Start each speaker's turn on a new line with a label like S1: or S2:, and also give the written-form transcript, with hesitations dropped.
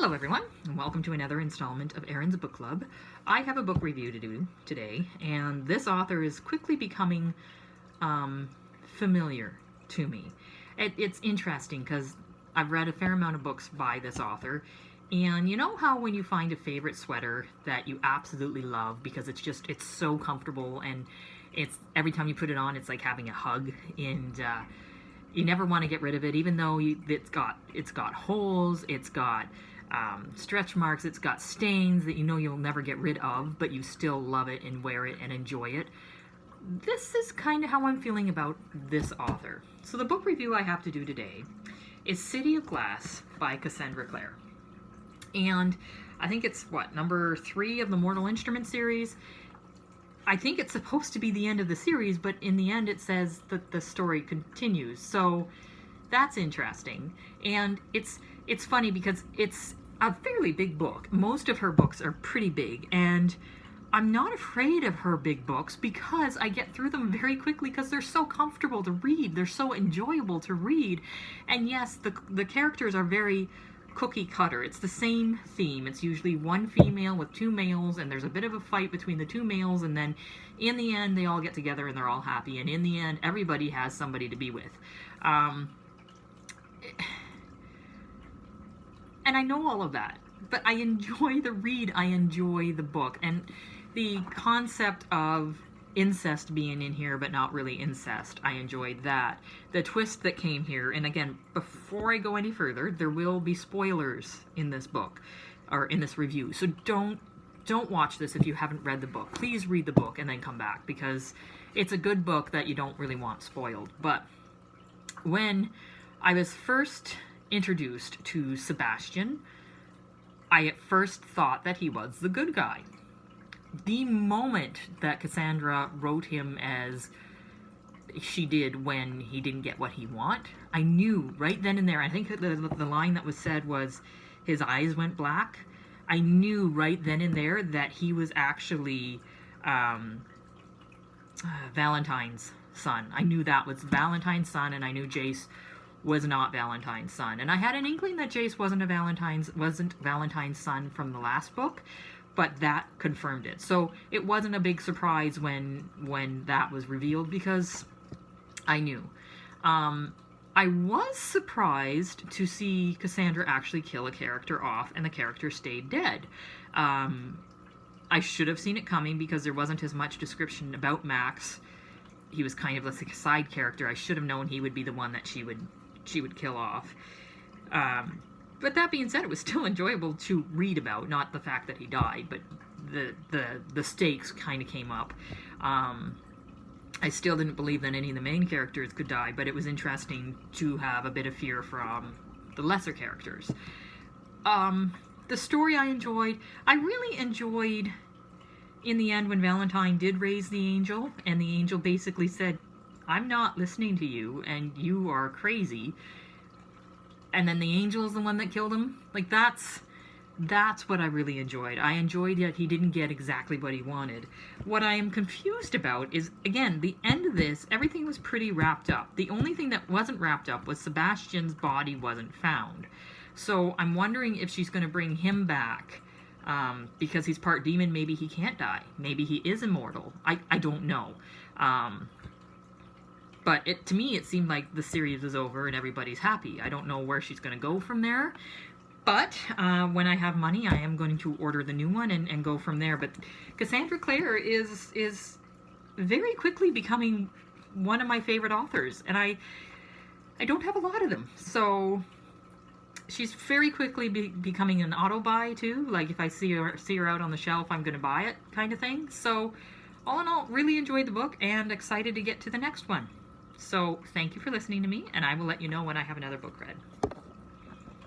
S1: Hello everyone, and welcome to another installment of Erin's Book Club. I have a book review to do today, and this author is quickly becoming familiar to me. It's interesting because I've read a fair amount of books by this author, and you know how when you find a favorite sweater that you absolutely love because it's so comfortable, and it's every time you put it on it's like having a hug, and you never want to get rid of it, even though it's got holes, it's got stretch marks, it's got stains that you know you'll never get rid of, but you still love it and wear it and enjoy it. This is kind of how I'm feeling about this author. So the book review I have to do today is City of Glass by Cassandra Clare. And I think it's, number 3 of the Mortal Instrument series. I think it's supposed to be the end of the series, but in the end it says that the story continues. So that's interesting. And it's funny because it's a fairly big book. Most of her books are pretty big, and I'm not afraid of her big books because I get through them very quickly because they're so comfortable to read. They're so enjoyable to read. And yes, the characters are very cookie cutter. It's the same theme. It's usually one female with 2 males, and there's a bit of a fight between the 2 males, and then in the end they all get together and they're all happy, and in the end everybody has somebody to be with. And I know all of that, but I enjoy the read, I enjoy the book, and the concept of incest being in here, but not really incest, I enjoyed that. The twist that came here, and again, before I go any further, there will be spoilers in this book, or in this review, so don't watch this if you haven't read the book. Please read the book and then come back, because it's a good book that you don't really want spoiled. But when I was first introduced to Sebastian, I at first thought that he was the good guy. The moment that Cassandra wrote him as she did when he didn't get what he want, I knew right then and there. I think the line that was said was, his eyes went black. I knew right then and there that he was actually Valentine's son. I knew that was Valentine's son, and I knew Jace was not Valentine's son. And I had an inkling that Jace wasn't Valentine's son from the last book, but that confirmed it. So it wasn't a big surprise when that was revealed, because I knew. I was surprised to see Cassandra actually kill a character off, and the character stayed dead. I should have seen it coming because there wasn't as much description about Max. He was kind of like a side character. I should have known he would be the one that she would kill off. But that being said, it was still enjoyable to read about, not the fact that he died, but the stakes kind of came up. I still didn't believe that any of the main characters could die, but it was interesting to have a bit of fear from the lesser characters. The story I enjoyed. I really enjoyed, in the end, when Valentine did raise the angel, and the angel basically said, I'm not listening to you, and you are crazy. And then the angel is the one that killed him. Like, that's what I really enjoyed. I enjoyed that he didn't get exactly what he wanted. What I am confused about is, again, the end of this, everything was pretty wrapped up. The only thing that wasn't wrapped up was Sebastian's body wasn't found. So I'm wondering if she's going to bring him back. Because he's part demon, maybe he can't die. Maybe he is immortal. I don't know. But to me, it seemed like the series is over and everybody's happy. I don't know where she's going to go from there. But when I have money, I am going to order the new one and go from there. But Cassandra Clare is very quickly becoming one of my favorite authors. And I don't have a lot of them. So she's very quickly becoming an auto-buy, too. Like, if I see her out on the shelf, I'm going to buy it, kind of thing. So, all in all, really enjoyed the book and excited to get to the next one. So, thank you for listening to me, and I will let you know when I have another book read.